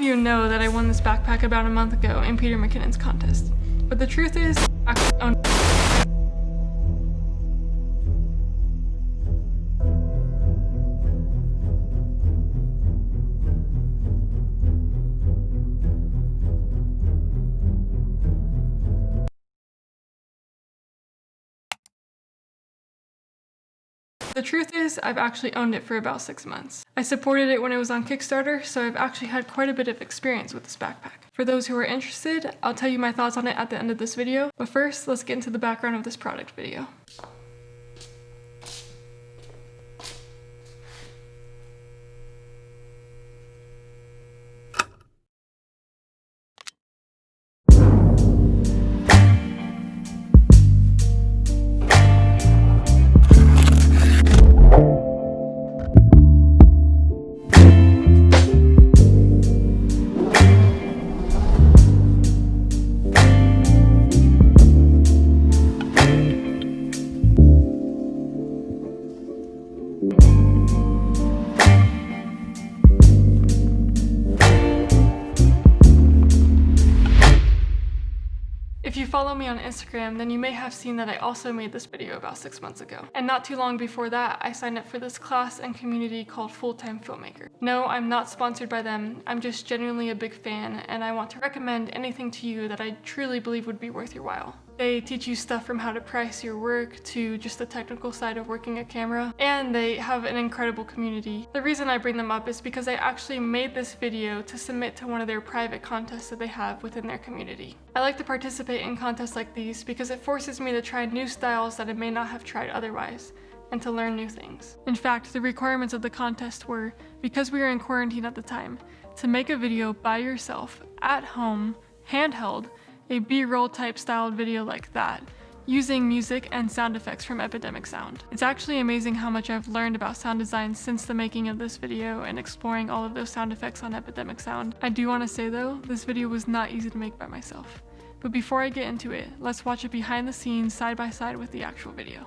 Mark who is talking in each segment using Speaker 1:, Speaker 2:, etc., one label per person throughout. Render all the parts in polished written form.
Speaker 1: of you know that I won this backpack about a month ago in Peter McKinnon's contest, but the truth is, I actually owned it. The truth is, I've actually owned it for about 6 months. I supported it when it was on Kickstarter, so I've actually had quite a bit of experience with this backpack. For those who are interested, I'll tell you my thoughts on it at the end of this video, but first, let's get into the background of this product video. If you follow me on Instagram, then you may have seen that I also made this video about 6 months ago. And not too long before that, I signed up for this class and community called Full-Time Filmmaker. No, I'm not sponsored by them, I'm just genuinely a big fan, and I want to recommend anything to you that I truly believe would be worth your while. They teach you stuff from how to price your work to just the technical side of working a camera, and they have an incredible community. The reason I bring them up is because I actually made this video to submit to one of their private contests that they have within their community. I like to participate in contests like these because it forces me to try new styles that I may not have tried otherwise, and to learn new things. In fact, the requirements of the contest were, because we were in quarantine at the time, to make a video by yourself, at home, handheld, a B-roll type styled video like that, using music and sound effects from Epidemic Sound. It's actually amazing how much I've learned about sound design since the making of this video and exploring all of those sound effects on Epidemic Sound. I do want to say though, this video was not easy to make by myself. But before I get into it, let's watch it behind the scenes side by side with the actual video.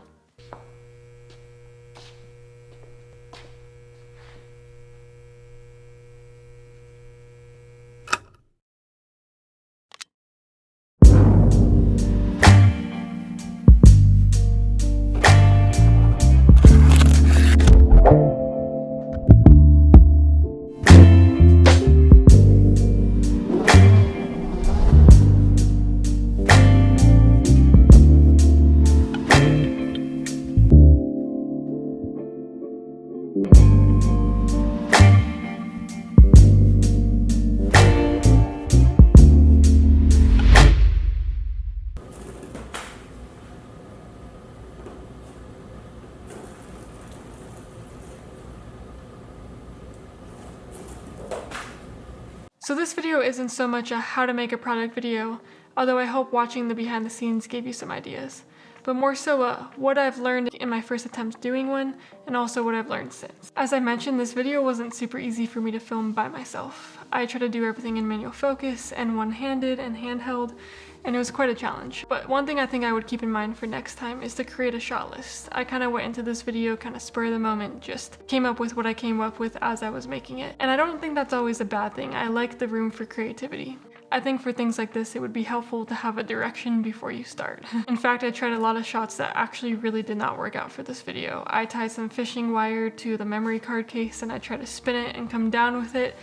Speaker 1: So this video isn't so much a how to make a product video, although I hope watching the behind the scenes gave you some ideas, but more so what I've learned in my first attempt doing one, and also what I've learned since. As I mentioned, this video wasn't super easy for me to film by myself. I try to do everything in manual focus and one-handed and handheld, and it was quite a challenge. But one thing I think I would keep in mind for next time is to create a shot list. I kind of went into this video kind of spur of the moment, just came up with what I came up with as I was making it. And I don't think that's always a bad thing. I like the room for creativity. I think for things like this, it would be helpful to have a direction before you start. In fact, I tried a lot of shots that actually really did not work out for this video. I tied some fishing wire to the memory card case and I tried to spin it and come down with it,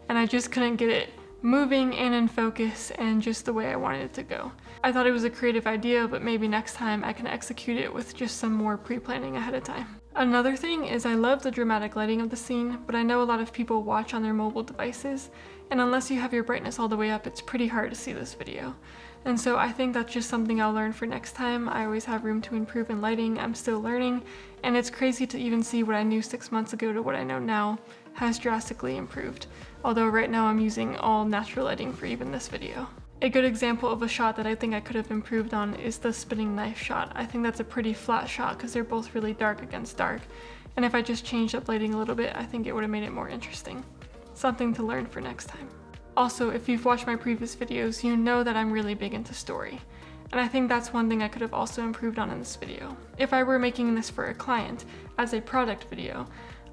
Speaker 1: and I just couldn't get it moving and in focus and just the way I wanted it to go. I thought it was a creative idea, but maybe next time I can execute it with just some more pre-planning ahead of time. Another thing is I love the dramatic lighting of the scene, but I know a lot of people watch on their mobile devices, and unless you have your brightness all the way up, it's pretty hard to see this video. And so I think that's just something I'll learn for next time. I always have room to improve in lighting, I'm still learning, and it's crazy to even see what I knew 6 months ago to what I know now has drastically improved. Although right now I'm using all natural lighting for even this video. A good example of a shot that I think I could have improved on is the spinning knife shot. I think that's a pretty flat shot because they're both really dark against dark. And if I just changed up lighting a little bit, I think it would have made it more interesting. Something to learn for next time. Also, if you've watched my previous videos, you know that I'm really big into story. And I think that's one thing I could have also improved on in this video. If I were making this for a client, as a product video,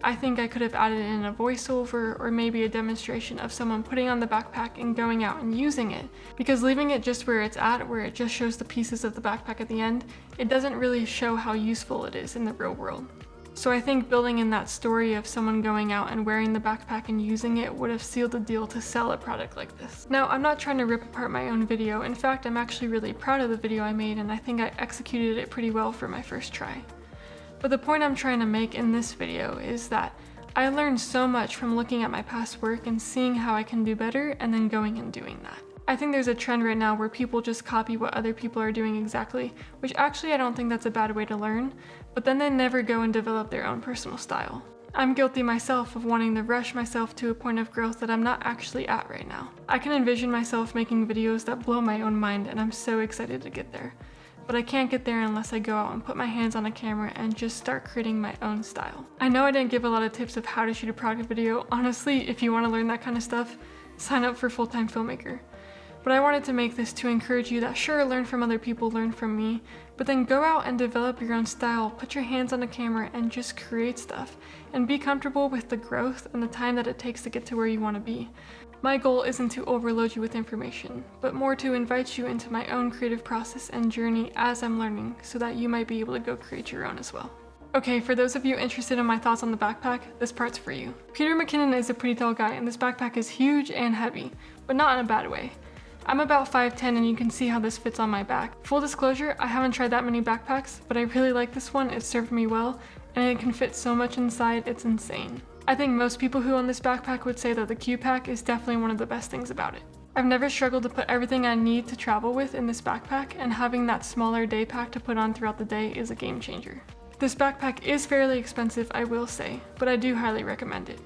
Speaker 1: I think I could have added in a voiceover or maybe a demonstration of someone putting on the backpack and going out and using it, because leaving it just where it's at, where it just shows the pieces of the backpack at the end, it doesn't really show how useful it is in the real world. So I think building in that story of someone going out and wearing the backpack and using it would have sealed the deal to sell a product like this. Now, I'm not trying to rip apart my own video. In fact, I'm actually really proud of the video I made, and I think I executed it pretty well for my first try. But the point I'm trying to make in this video is that I learned so much from looking at my past work and seeing how I can do better and then going and doing that. I think there's a trend right now where people just copy what other people are doing exactly, which actually I don't think that's a bad way to learn, but then they never go and develop their own personal style. I'm guilty myself of wanting to rush myself to a point of growth that I'm not actually at right now. I can envision myself making videos that blow my own mind, and I'm so excited to get there. But I can't get there unless I go out and put my hands on a camera and just start creating my own style. I know I didn't give a lot of tips of how to shoot a product video. Honestly, if you want to learn that kind of stuff, sign up for Full-Time Filmmaker. But I wanted to make this to encourage you that sure, learn from other people, learn from me, but then go out and develop your own style, put your hands on a camera and just create stuff, and be comfortable with the growth and the time that it takes to get to where you want to be. My goal isn't to overload you with information, but more to invite you into my own creative process and journey as I'm learning, so that you might be able to go create your own as well. Okay, for those of you interested in my thoughts on the backpack, this part's for you. Peter McKinnon is a pretty tall guy, and this backpack is huge and heavy, but not in a bad way. I'm about 5'10", and you can see how this fits on my back. Full disclosure, I haven't tried that many backpacks, but I really like this one. It served me well, and it can fit so much inside, it's insane. I think most people who own this backpack would say that the Q-Pack is definitely one of the best things about it. I've never struggled to put everything I need to travel with in this backpack, and having that smaller day pack to put on throughout the day is a game changer. This backpack is fairly expensive, I will say, but I do highly recommend it.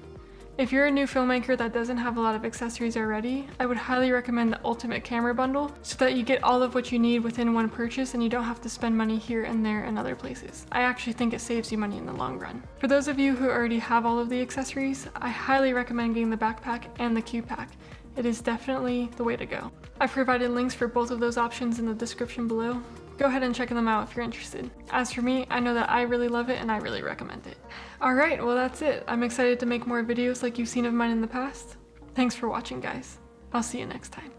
Speaker 1: If you're a new filmmaker that doesn't have a lot of accessories already, I would highly recommend the Ultimate Camera Bundle so that you get all of what you need within one purchase and you don't have to spend money here and there and other places. I actually think it saves you money in the long run. For those of you who already have all of the accessories, I highly recommend getting the backpack and the Q-Pack. It is definitely the way to go. I've provided links for both of those options in the description below. Go ahead and check them out if you're interested. As for me, I know that I really love it and I really recommend it. Alright, well that's it. I'm excited to make more videos like you've seen of mine in the past. Thanks for watching, guys. I'll see you next time.